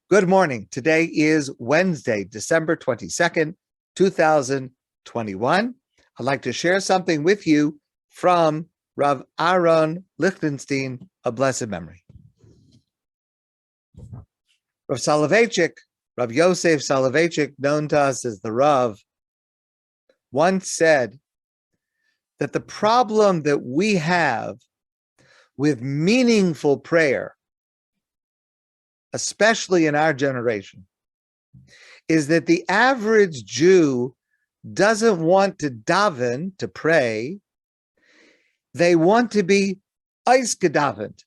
Good morning. Today is Wednesday, December 22nd, 2021. I'd like to share something with you from Rav Aaron Lichtenstein, of blessed memory. Rav Soloveitchik, Rav Yosef Soloveitchik, known to us as the Rav, once said that the problem that we have with meaningful prayer, especially in our generation, is that the average Jew doesn't want to daven, to pray. They want to be eisgedavened,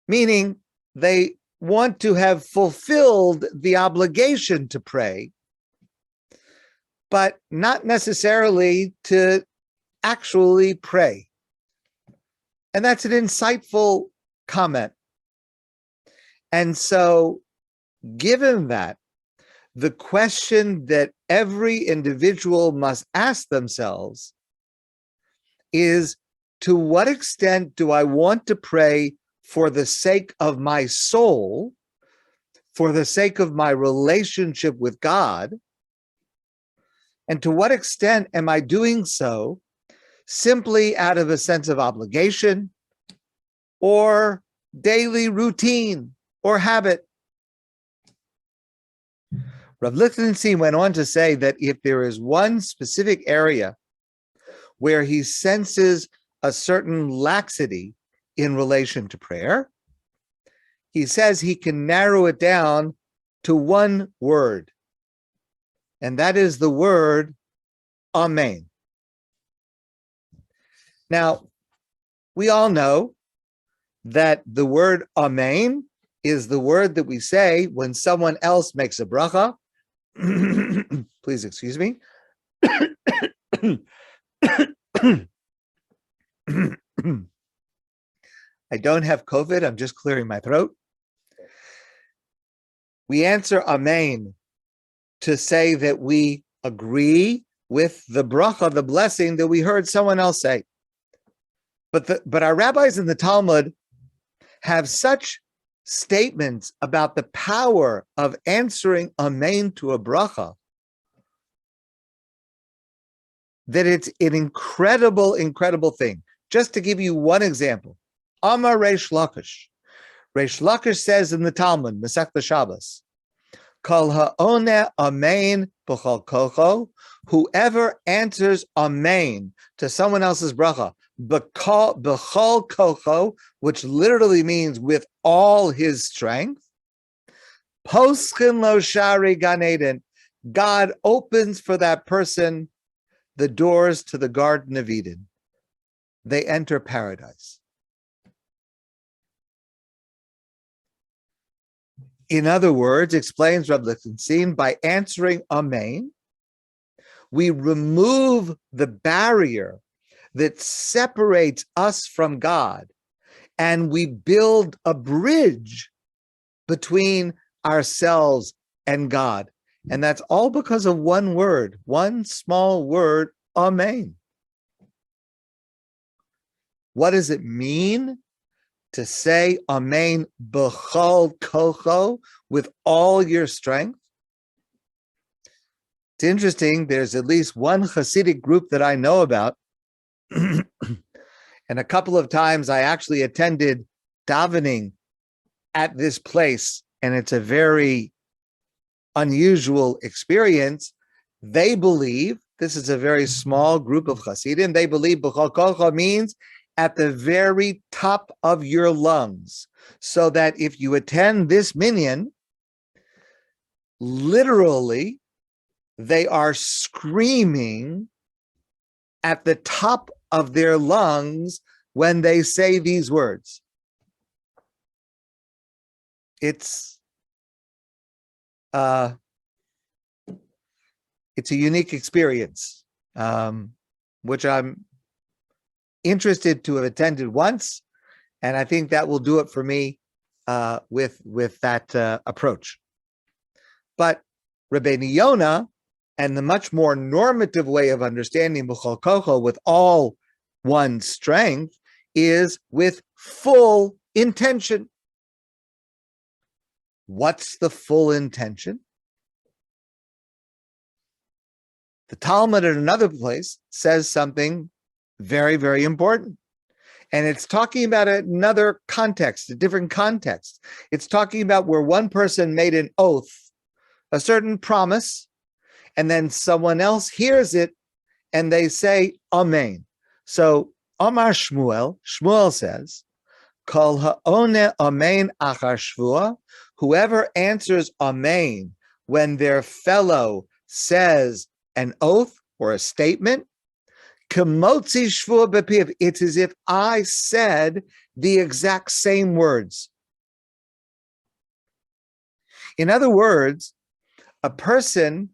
meaning they want to have fulfilled the obligation to pray, but not necessarily to actually pray. And that's an insightful comment. And so, given that, the question that every individual must ask themselves is, to what extent do I want to pray for the sake of my soul, for the sake of my relationship with God? And to what extent am I doing so simply out of a sense of obligation or daily routine or habit? Rav Lichtenstein went on to say that if there is one specific area where he senses a certain laxity in relation to prayer, he says he can narrow it down to one word, and that is the word Amein. Now, we all know that the word Amein is the word that we say when someone else makes a bracha. Please excuse me. I don't have COVID. I'm just clearing my throat. We answer Amein to say that we agree with the bracha, the blessing that we heard someone else say. But our rabbis in the Talmud have such statements about the power of answering Amein to a bracha that it's an incredible, incredible thing. Just to give you one example, Amar Reish Lakish. Reish Lakish says in the Talmud, Masechta Shabbos, Kol ha'oneh Amein b'chol kocho, whoever answers Amein to someone else's bracha, b'chol kocho, which literally means with all his strength, poschin lo shari Gan Eden, God opens for that person the doors to the Garden of Eden. They enter paradise. In other words, explains Rabbi Lichtenstein, by answering Amein, we remove the barrier that separates us from God, and we build a bridge between ourselves and God. And that's all because of one word, one small word, Amein. What does it mean to say Amein b'chol kocho, with all your strength? It's interesting, there's at least one Hasidic group that I know about, and a couple of times I actually attended davening at this place, and it's a very unusual experience. They believe, this is a very small group of Hasidim, they believe b'chol kocho means at the very top of your lungs, so that if you attend this minyan, literally, they are screaming at the top of their lungs when they say these words. It's a unique experience, which I'm interested to have attended once, and I think that will do it for me with that approach. But Rabbeinu Yonah and the much more normative way of understanding b'chol kocho, with all one's strength, is with full intention. What's the full intention? The Talmud at another place says something very, very important. And it's talking about another context, a different context. It's talking about where one person made an oath, a certain promise, and then someone else hears it and they say, Amein. So Amar Shmuel says, Kol ha'one Amein achar shvua, whoever answers Amein when their fellow says an oath or a statement, Kamotzi shvua b'piv, it's as if I said the exact same words. In other words, a person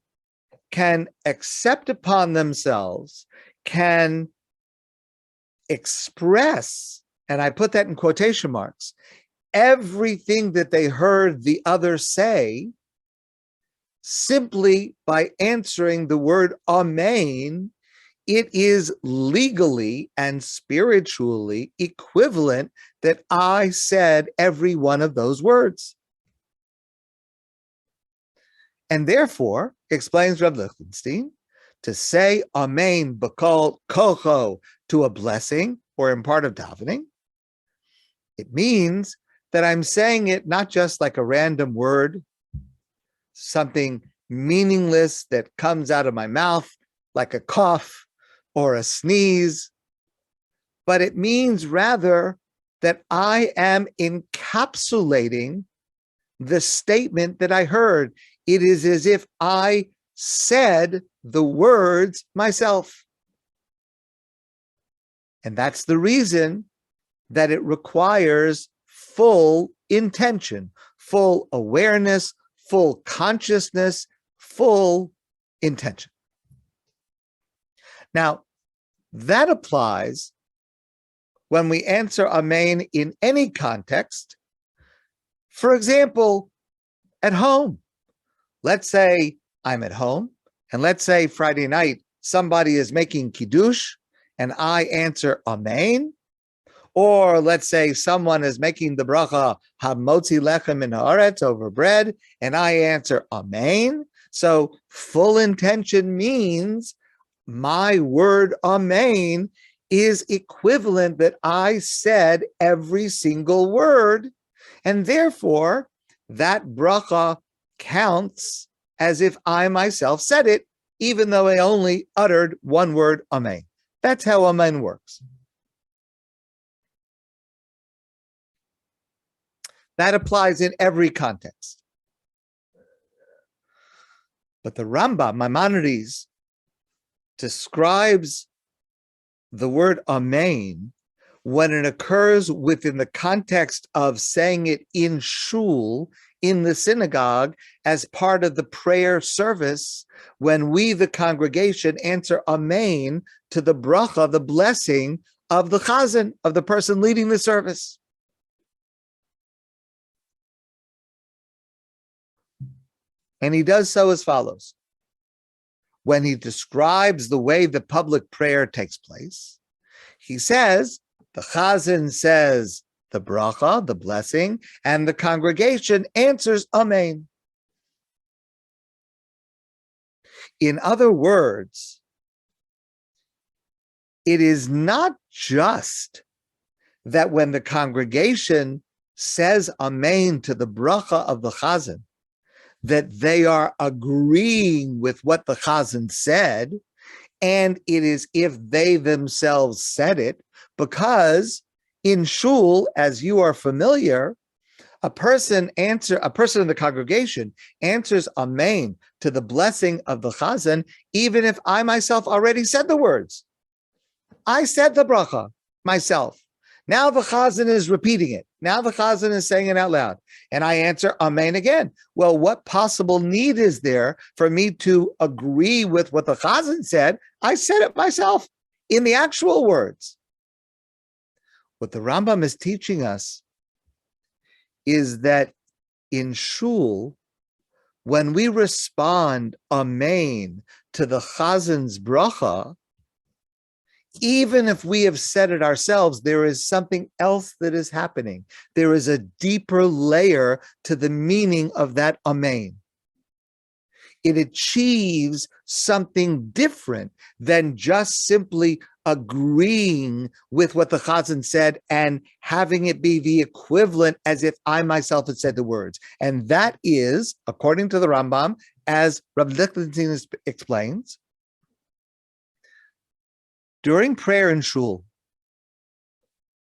can accept upon themselves, can express, and I put that in quotation marks, everything that they heard the other say simply by answering the word Amein. It is legally and spiritually equivalent that I said every one of those words. And therefore, explains Rav Lichtenstein, to say Amein b'kol kocho to a blessing or in part of davening, it means that I'm saying it not just like a random word, something meaningless that comes out of my mouth like a cough or a sneeze, but it means rather that I am encapsulating the statement that I heard. It is as if I said the words myself. And that's the reason that it requires full intention, full awareness, full consciousness, full intention. Now, that applies when we answer Amein in any context. For example, at home. Let's say I'm at home, and let's say Friday night somebody is making kiddush, and I answer Amein. Or let's say someone is making the bracha hamotzi lechem min haaretz over bread, and I answer Amein. So full intention means my word Amein is equivalent that I said every single word, and therefore that bracha counts as if I myself said it, even though I only uttered one word Amein. That's how Amein works. That applies in every context. But the Rambam, Maimonides, describes the word Amein when it occurs within the context of saying it in shul, in the synagogue, as part of the prayer service, when we, the congregation, answer Amein to the bracha, the blessing of the chazan, of the person leading the service. And he does so as follows. When he describes the way the public prayer takes place, he says, the chazan says the bracha, the blessing, and the congregation answers Amein. In other words, it is not just that when the congregation says Amein to the bracha of the chazan, that they are agreeing with what the chazan said, and it is if they themselves said it, because in shul, as you are familiar, a person in the congregation answers Amein to the blessing of the chazan, even if I myself already said the words. I said the bracha myself. Now the chazan is repeating it. Now the chazan is saying it out loud. And I answer Amein again. Well, what possible need is there for me to agree with what the chazan said? I said it myself in the actual words. What the Rambam is teaching us is that in shul, when we respond Amein to the chazan's bracha, Even if we have said it ourselves, there is something else that is happening. There is a deeper layer to the meaning of that Amein. It achieves something different than just simply agreeing with what the Chazan said and having it be the equivalent as if I myself had said the words. And that is, according to the Rambam, as Rabbi Lichtenstein explains, during prayer in shul,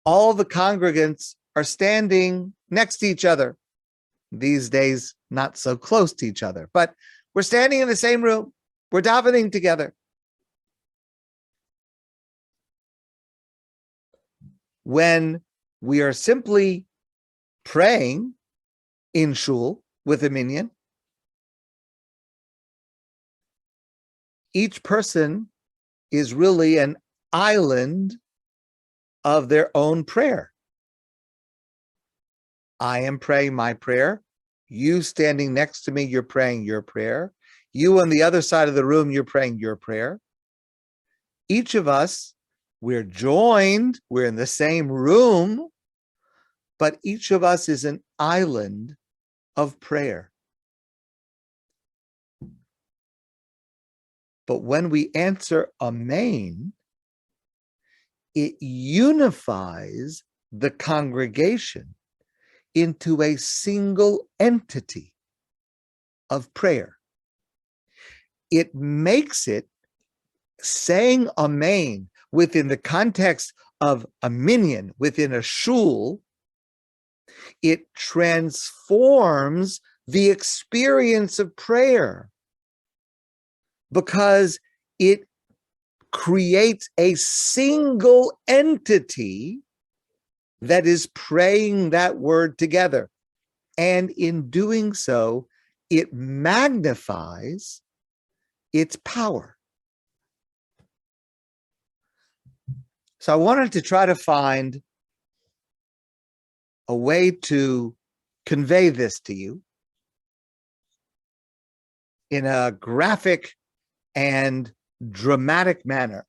all the congregants are standing next to each other. These days, not so close to each other, but we're standing in the same room. We're davening together. When we are simply praying in shul with a minyan, each person is really an island of their own prayer. I am praying my prayer. You standing next to me, you're praying your prayer. You on the other side of the room, you're praying your prayer. Each of us, we're joined, we're in the same room, but each of us is an island of prayer. But when we answer Amein, it unifies the congregation into a single entity of prayer. It makes it, saying Amein within the context of a minyan, within a shul, it transforms the experience of prayer because it creates a single entity that is praying that word together. And in doing so, it magnifies its power. So I wanted to try to find a way to convey this to you in a graphic and dramatic manner.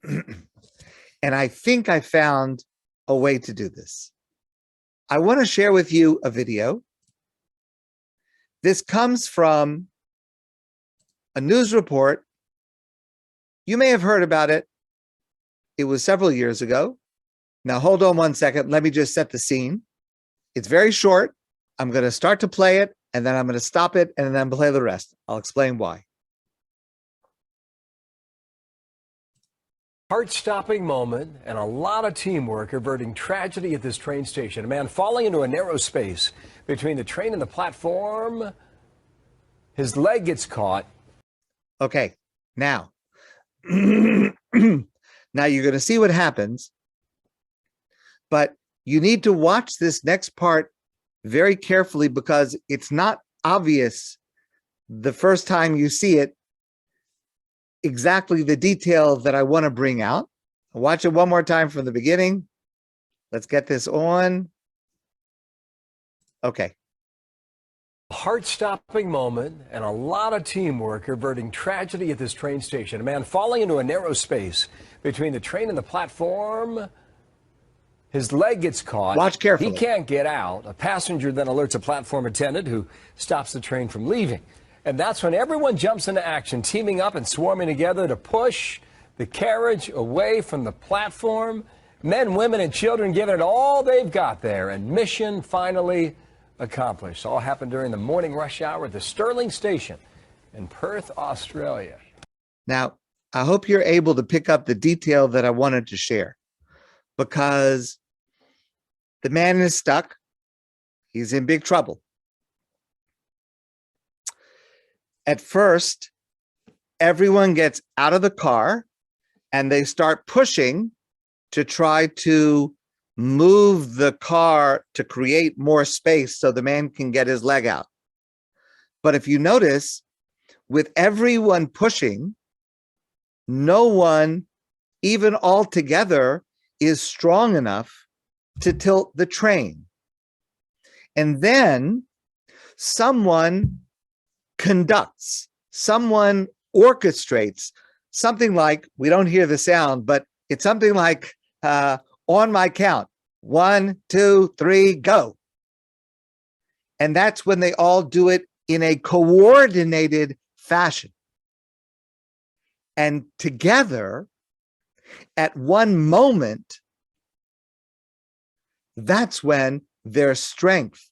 And I think I found a way to do this. I want to share with you a video. This comes from a news report. You may have heard about it. It was several years ago. Now, hold on one second. Let me just set the scene. It's very short. I'm going to start to play it, and then I'm going to stop it, and then play the rest. I'll explain why. Heart-stopping moment and a lot of teamwork averting tragedy at this train station. A man falling into a narrow space between the train and the platform. His leg gets caught. Okay, now, now you're going to see what happens, but you need to watch this next part very carefully because it's not obvious the first time you see it exactly the detail that I want to bring out. Watch it one more time from the beginning. Let's get this on. Okay. Heart-stopping moment and a lot of teamwork averting tragedy at this train station. A man falling into a narrow space between the train and the platform. His leg gets caught. Watch carefully. He can't get out. A passenger then alerts a platform attendant who stops the train from leaving. And that's when everyone jumps into action, teaming up and swarming together to push the carriage away from the platform. Men, women, and children giving it all they've got there. And mission finally accomplished. All happened during the morning rush hour at the Stirling Station in Perth, Australia. Now, I hope you're able to pick up the detail that I wanted to share because the man is stuck. He's in big trouble. At first, everyone gets out of the car and they start pushing to try to move the car to create more space so the man can get his leg out. But if you notice, with everyone pushing, no one, even all together, is strong enough to tilt the train. And then someone conducts, someone orchestrates, something like, we don't hear the sound, but It's something like on my count, 1, 2, 3, go. And that's when they all do it in a coordinated fashion. And together, at one moment, that's when their strength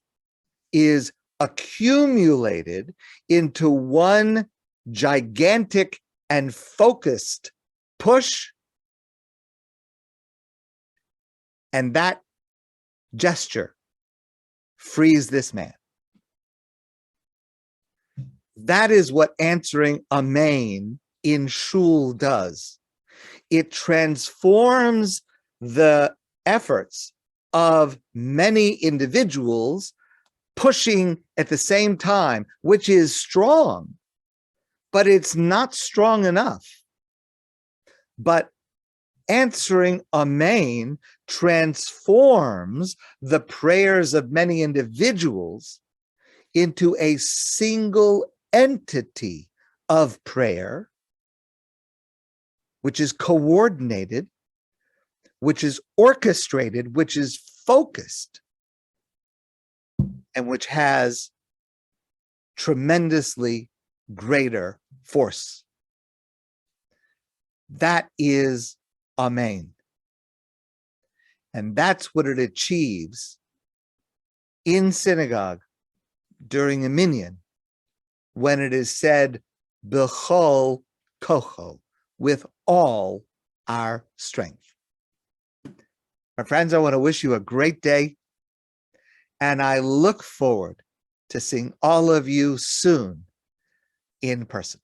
is accumulated into one gigantic and focused push. And that gesture frees this man. That is what answering Amein in shul does. It transforms the efforts of many individuals pushing at the same time, which is strong, but it's not strong enough. But answering Amein transforms the prayers of many individuals into a single entity of prayer, which is coordinated, which is orchestrated, which is focused, and which has tremendously greater force. That is Amein. And that's what it achieves in synagogue during a minyan, when it is said, B'chol kocho, with all our strength. My friends, I want to wish you a great day, and I look forward to seeing all of you soon in person.